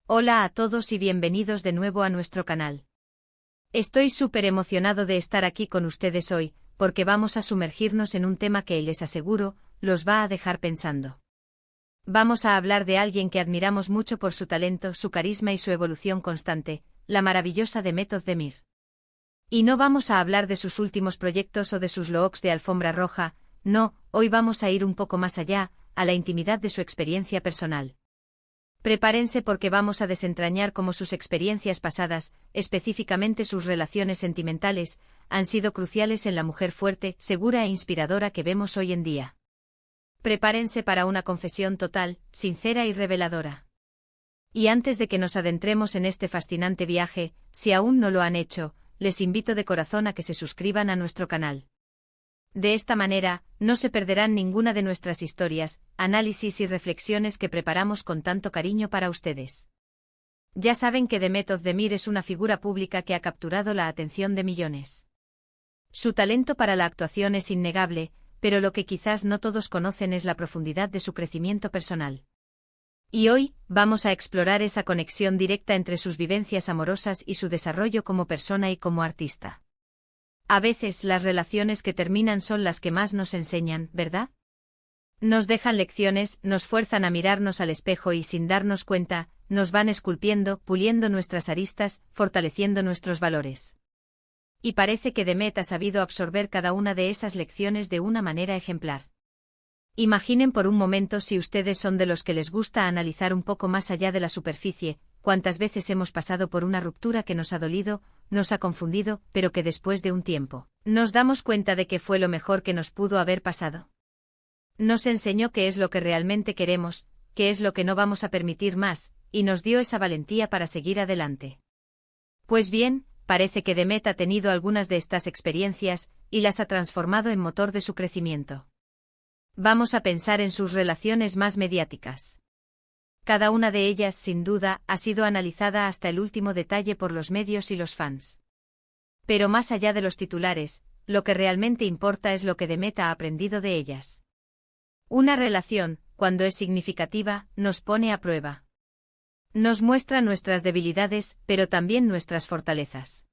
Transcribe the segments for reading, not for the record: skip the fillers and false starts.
Hola a todos y bienvenidos de nuevo a nuestro canal. Estoy súper emocionado de estar aquí con ustedes hoy, porque vamos a sumergirnos en un tema que les aseguro, los va a dejar pensando. Vamos a hablar de alguien que admiramos mucho por su talento, su carisma y su evolución constante, la maravillosa Demet Özdemir. Y no vamos a hablar de sus últimos proyectos o de sus looks de alfombra roja, no, hoy vamos a ir un poco más allá, a la intimidad de su experiencia personal. Prepárense porque vamos a desentrañar cómo sus experiencias pasadas, específicamente sus relaciones sentimentales, han sido cruciales en la mujer fuerte, segura e inspiradora que vemos hoy en día. Prepárense para una confesión total, sincera y reveladora. Y antes de que nos adentremos en este fascinante viaje, si aún no lo han hecho, les invito de corazón a que se suscriban a nuestro canal. De esta manera, no se perderán ninguna de nuestras historias, análisis y reflexiones que preparamos con tanto cariño para ustedes. Ya saben que Demet Özdemir es una figura pública que ha capturado la atención de millones. Su talento para la actuación es innegable, pero lo que quizás no todos conocen es la profundidad de su crecimiento personal. Y hoy, vamos a explorar esa conexión directa entre sus vivencias amorosas y su desarrollo como persona y como artista. A veces las relaciones que terminan son las que más nos enseñan, ¿verdad? Nos dejan lecciones, nos fuerzan a mirarnos al espejo y sin darnos cuenta, nos van esculpiendo, puliendo nuestras aristas, fortaleciendo nuestros valores. Y parece que Demet ha sabido absorber cada una de esas lecciones de una manera ejemplar. Imaginen por un momento si ustedes son de los que les gusta analizar un poco más allá de la superficie, cuántas veces hemos pasado por una ruptura que nos ha dolido, nos ha confundido, pero que después de un tiempo, nos damos cuenta de que fue lo mejor que nos pudo haber pasado. Nos enseñó qué es lo que realmente queremos, qué es lo que no vamos a permitir más, y nos dio esa valentía para seguir adelante. Pues bien, parece que Demet ha tenido algunas de estas experiencias, y las ha transformado en motor de su crecimiento. Vamos a pensar en sus relaciones más mediáticas. Cada una de ellas, sin duda, ha sido analizada hasta el último detalle por los medios y los fans. Pero más allá de los titulares, lo que realmente importa es lo que Demet ha aprendido de ellas. Una relación, cuando es significativa, nos pone a prueba. Nos muestra nuestras debilidades, pero también nuestras fortalezas.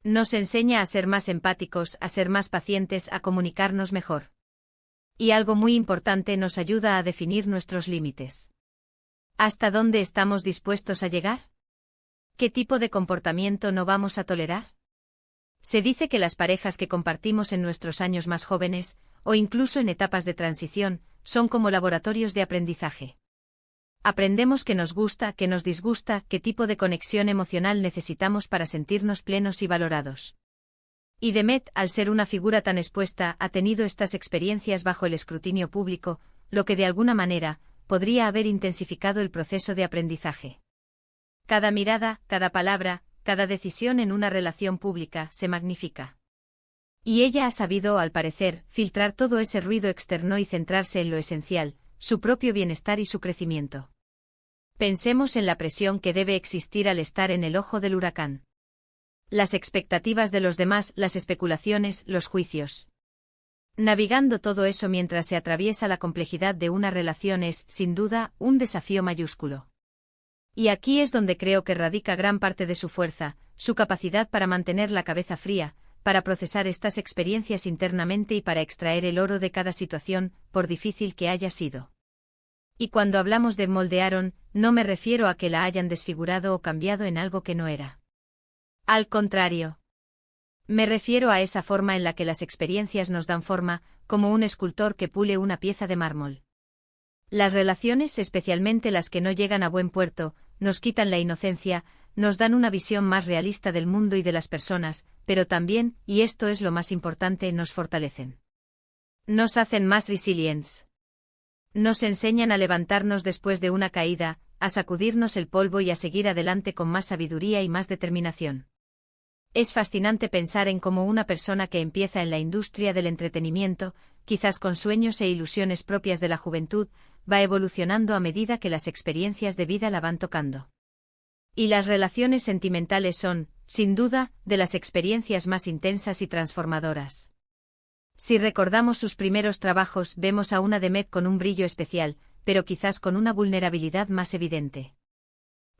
Nos enseña a ser más empáticos, a ser más pacientes, a comunicarnos mejor. Y algo muy importante, nos ayuda a definir nuestros límites. ¿Hasta dónde estamos dispuestos a llegar? ¿Qué tipo de comportamiento no vamos a tolerar? Se dice que las parejas que compartimos en nuestros años más jóvenes, o incluso en etapas de transición, son como laboratorios de aprendizaje. Aprendemos qué nos gusta, qué nos disgusta, qué tipo de conexión emocional necesitamos para sentirnos plenos y valorados. Y Demet, al ser una figura tan expuesta, ha tenido estas experiencias bajo el escrutinio público, lo que de alguna manera podría haber intensificado el proceso de aprendizaje. Cada mirada, cada palabra, cada decisión en una relación pública se magnifica. Y ella ha sabido, al parecer, filtrar todo ese ruido externo y centrarse en lo esencial, su propio bienestar y su crecimiento. Pensemos en la presión que debe existir al estar en el ojo del huracán. Las expectativas de los demás, las especulaciones, los juicios. Navegando todo eso mientras se atraviesa la complejidad de una relación es, sin duda, un desafío mayúsculo. Y aquí es donde creo que radica gran parte de su fuerza, su capacidad para mantener la cabeza fría, para procesar estas experiencias internamente y para extraer el oro de cada situación, por difícil que haya sido. Y cuando hablamos de moldearon, no me refiero a que la hayan desfigurado o cambiado en algo que no era. Al contrario. Me refiero a esa forma en la que las experiencias nos dan forma, como un escultor que pule una pieza de mármol. Las relaciones, especialmente las que no llegan a buen puerto, nos quitan la inocencia, nos dan una visión más realista del mundo y de las personas, pero también, y esto es lo más importante, nos fortalecen. Nos hacen más resilientes. Nos enseñan a levantarnos después de una caída, a sacudirnos el polvo y a seguir adelante con más sabiduría y más determinación. Es fascinante pensar en cómo una persona que empieza en la industria del entretenimiento, quizás con sueños e ilusiones propias de la juventud, va evolucionando a medida que las experiencias de vida la van tocando. Y las relaciones sentimentales son, sin duda, de las experiencias más intensas y transformadoras. Si recordamos sus primeros trabajos, vemos a una Demet con un brillo especial, pero quizás con una vulnerabilidad más evidente.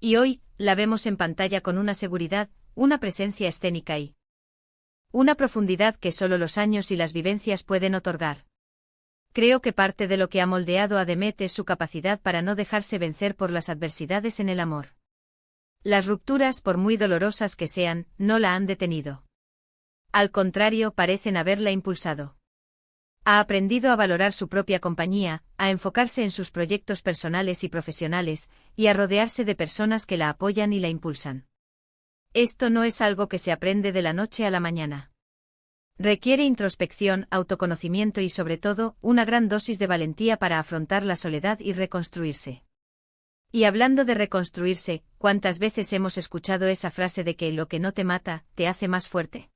Y hoy, la vemos en pantalla con una seguridad, una presencia escénica y una profundidad que solo los años y las vivencias pueden otorgar. Creo que parte de lo que ha moldeado a Demet es su capacidad para no dejarse vencer por las adversidades en el amor. Las rupturas, por muy dolorosas que sean, no la han detenido. Al contrario, parecen haberla impulsado. Ha aprendido a valorar su propia compañía, a enfocarse en sus proyectos personales y profesionales, y a rodearse de personas que la apoyan y la impulsan. Esto no es algo que se aprende de la noche a la mañana. Requiere introspección, autoconocimiento y sobre todo, una gran dosis de valentía para afrontar la soledad y reconstruirse. Y hablando de reconstruirse, ¿cuántas veces hemos escuchado esa frase de que lo que no te mata, te hace más fuerte?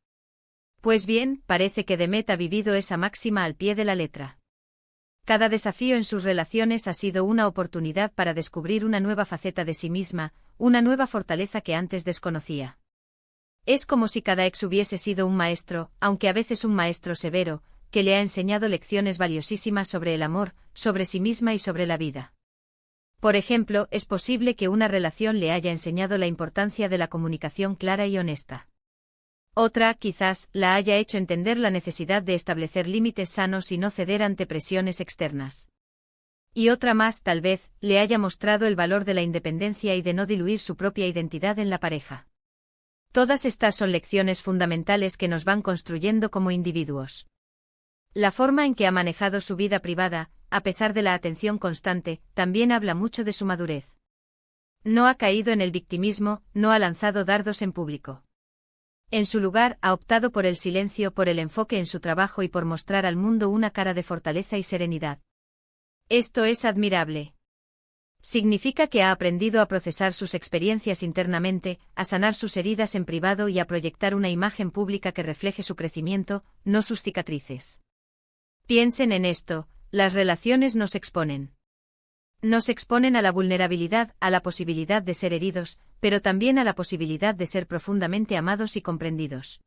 Pues bien, parece que Demet ha vivido esa máxima al pie de la letra. Cada desafío en sus relaciones ha sido una oportunidad para descubrir una nueva faceta de sí misma, una nueva fortaleza que antes desconocía. Es como si cada ex hubiese sido un maestro, aunque a veces un maestro severo, que le ha enseñado lecciones valiosísimas sobre el amor, sobre sí misma y sobre la vida. Por ejemplo, es posible que una relación le haya enseñado la importancia de la comunicación clara y honesta. Otra, quizás, la haya hecho entender la necesidad de establecer límites sanos y no ceder ante presiones externas. Y otra más, tal vez, le haya mostrado el valor de la independencia y de no diluir su propia identidad en la pareja. Todas estas son lecciones fundamentales que nos van construyendo como individuos. La forma en que ha manejado su vida privada, a pesar de la atención constante, también habla mucho de su madurez. No ha caído en el victimismo, no ha lanzado dardos en público. En su lugar, ha optado por el silencio, por el enfoque en su trabajo y por mostrar al mundo una cara de fortaleza y serenidad. Esto es admirable. Significa que ha aprendido a procesar sus experiencias internamente, a sanar sus heridas en privado y a proyectar una imagen pública que refleje su crecimiento, no sus cicatrices. Piensen en esto, las relaciones nos exponen. Nos exponen a la vulnerabilidad, a la posibilidad de ser heridos, pero también a la posibilidad de ser profundamente amados y comprendidos.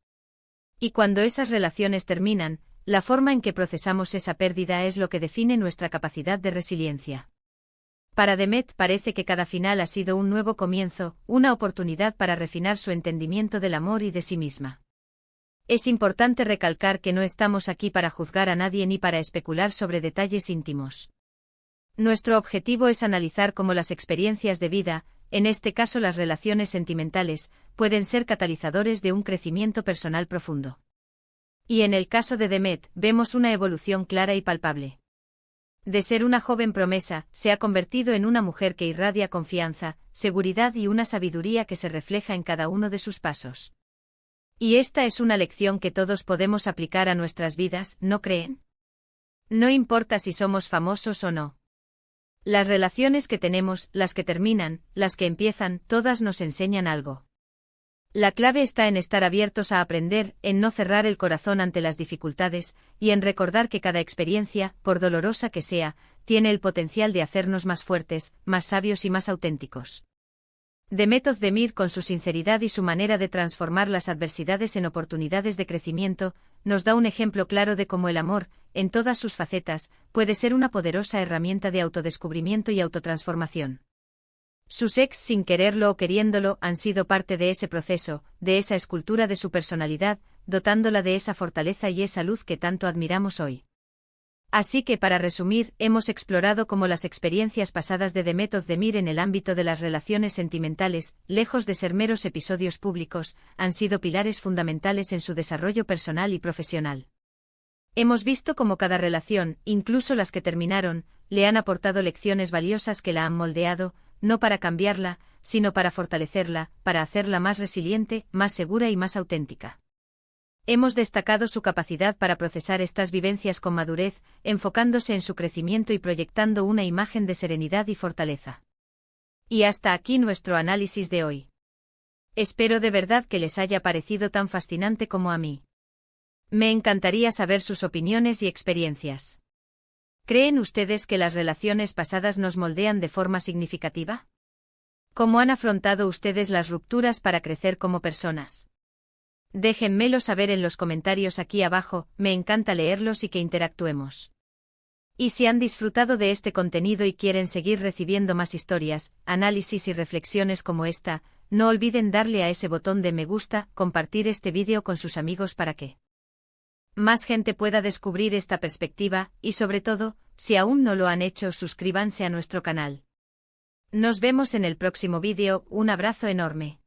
Y cuando esas relaciones terminan, la forma en que procesamos esa pérdida es lo que define nuestra capacidad de resiliencia. Para Demet parece que cada final ha sido un nuevo comienzo, una oportunidad para refinar su entendimiento del amor y de sí misma. Es importante recalcar que no estamos aquí para juzgar a nadie ni para especular sobre detalles íntimos. Nuestro objetivo es analizar cómo las experiencias de vida, en este caso las relaciones sentimentales, pueden ser catalizadores de un crecimiento personal profundo. Y en el caso de Demet, vemos una evolución clara y palpable. De ser una joven promesa, se ha convertido en una mujer que irradia confianza, seguridad y una sabiduría que se refleja en cada uno de sus pasos. Y esta es una lección que todos podemos aplicar a nuestras vidas, ¿no creen? No importa si somos famosos o no. Las relaciones que tenemos, las que terminan, las que empiezan, todas nos enseñan algo. La clave está en estar abiertos a aprender, en no cerrar el corazón ante las dificultades, y en recordar que cada experiencia, por dolorosa que sea, tiene el potencial de hacernos más fuertes, más sabios y más auténticos. Demet Özdemir, con su sinceridad y su manera de transformar las adversidades en oportunidades de crecimiento, nos da un ejemplo claro de cómo el amor, en todas sus facetas, puede ser una poderosa herramienta de autodescubrimiento y autotransformación. Sus ex, sin quererlo o queriéndolo, han sido parte de ese proceso, de esa escultura de su personalidad, dotándola de esa fortaleza y esa luz que tanto admiramos hoy. Así que para resumir, hemos explorado cómo las experiencias pasadas de Demet Özdemir en el ámbito de las relaciones sentimentales, lejos de ser meros episodios públicos, han sido pilares fundamentales en su desarrollo personal y profesional. Hemos visto cómo cada relación, incluso las que terminaron, le han aportado lecciones valiosas que la han moldeado, no para cambiarla, sino para fortalecerla, para hacerla más resiliente, más segura y más auténtica. Hemos destacado su capacidad para procesar estas vivencias con madurez, enfocándose en su crecimiento y proyectando una imagen de serenidad y fortaleza. Y hasta aquí nuestro análisis de hoy. Espero de verdad que les haya parecido tan fascinante como a mí. Me encantaría saber sus opiniones y experiencias. ¿Creen ustedes que las relaciones pasadas nos moldean de forma significativa? ¿Cómo han afrontado ustedes las rupturas para crecer como personas? Déjenmelo saber en los comentarios aquí abajo, me encanta leerlos y que interactuemos. Y si han disfrutado de este contenido y quieren seguir recibiendo más historias, análisis y reflexiones como esta, no olviden darle a ese botón de me gusta, compartir este vídeo con sus amigos para que más gente pueda descubrir esta perspectiva, y sobre todo, si aún no lo han hecho, suscríbanse a nuestro canal. Nos vemos en el próximo vídeo, un abrazo enorme.